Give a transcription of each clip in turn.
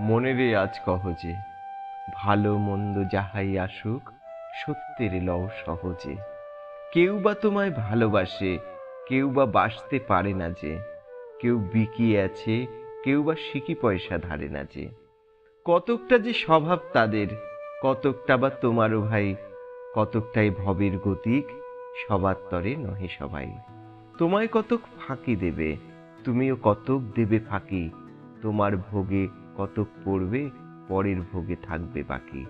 মনেরে আজ কহ যে, ভালো মন্দ যাহাই আসুক, সত্যের লও সহজে। কেউ বা তোমায় ভালোবাসে, কেউ বা বাসতে পারে না যে। কেউ বিকিয়ে আছে, কেউ বা সিকি পয়সা ধারে না যে। কতকটা যে স্বভাব তাদের, কতকটা বা তোমারও ভাই, কতকটাই ভবের গতিক, সবার তরে নহে সবাই। তোমায় কতক ফাঁকি দেবে, তুমিও কতক দেবে ফাঁকি। তোমার ভোগে কতক পড়বে, পরের ভোগে থাকবে বাকি।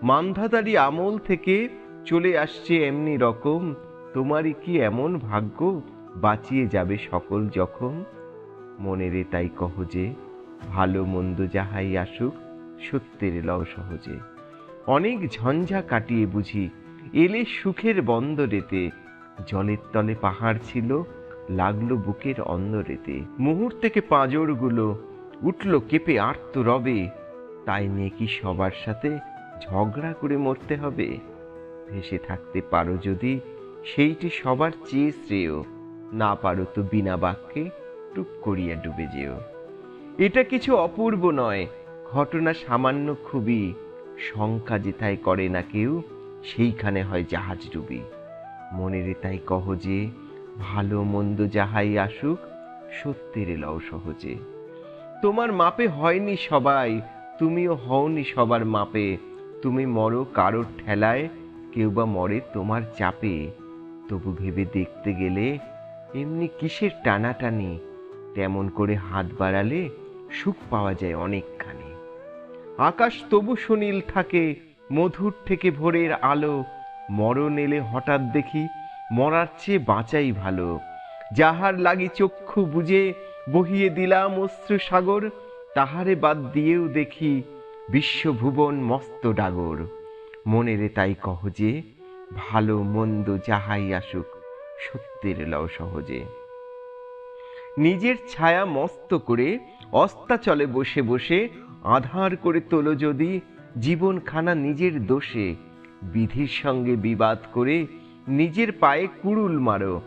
মান্ধাতারি আমল থেকে চলে আসছে এমনি রকম, তোমারই কি এমন ভাগ্য, বাঁচিয়ে যাবে সকল জখম। মনেরে তাই কহ যে, ভালো মন্দ যাহাই আসুক, সত্যের লও সহজে। অনেক ঝঞ্ঝা কাটিয়ে বুঝি এলে সুখের বন্দরেতে। জলের তলে পাহাড় ছিল, লাগলো বুকের অন্দরেতে। মুহূর্তেকে পাঁজরগুলো উঠল কেঁপে আর্ত রবে। তাই নিয়ে কি সবার সাথে ঝগড়া করে মরতে হবে? ভেসে থাকতে পারো যদি, সেইটি সবার চেয়ে শ্রেয়। না পারো তো বিনা বাক্যে টুপ করিয়া ডুবে যেও। এটা কিছু অপূর্ব নয়, ঘটনা সামান্য খুবই। শঙ্কা যেথায় করে না কেউ, সেইখানে হয় জাহাজ ডুবি। মনেরে তাই কহ যে, ভালো মন্দ যাহাই আসুক, সত্যের লও সহজে। তোমার মাপে হয়নি সবাই, তুমিও হওনি সবার মাপে। তুমি মরো কারোর ঠেলায়, কেউ বা মরে তোমার চাপে। তবু ভেবে দেখতে গেলে এমনি কিসের টানাটানি, তেমন করে হাত বাড়ালে সুখ পাওয়া যায় অনেকখানি। আকাশ তবু সুনীল থাকে, মধুর থেকে ভোরের আলো। মরণ এলে হঠাৎ দেখি, মরার চেয়ে বাঁচাই ভালো। যাহার লাগি চক্ষু বুজে বহিয়ে দিলাম অশ্রু সাগর, তাহারে বাদ দিয়েও দেখি বিশ্বভুবন মস্ত ডাগর। মনেরে তাই কহ যে, ভালো মন্দ যাহাই আসুক, সত্যের লও সহজে। নিজের ছায়া মস্ত করে অস্তাচলে বসে বসে আঁধার করে তোলো যদি জীবনখানা নিজের দোষে। বিধির সঙ্গে বিবাদ করে নিজের পায়ে কুড়ুল মারো।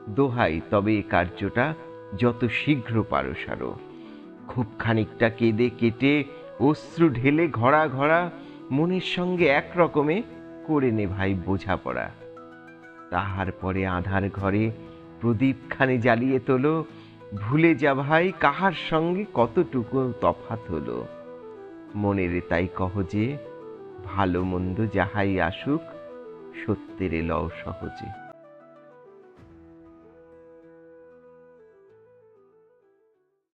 দোহাই তবে এ কার্যটা যত শীঘ্র পারো সারো। খুব খানিকটা কেঁদে কেটে অশ্রু ঢেলে ঘড়া ঘড়া মনের সঙ্গে এক রকমে করে নে ভাই বোঝাপড়া। তাহার পরে আধার ঘরে প্রদীপখানি জ্বালিয়ে তোলো। ভুলে যা ভাই কাহার সঙ্গে কতটুকু তফাৎ হলো। মনেরে তাই কহ যে, ভালো মন্দ যাহাই আসুক, সত্যের লও সহজে।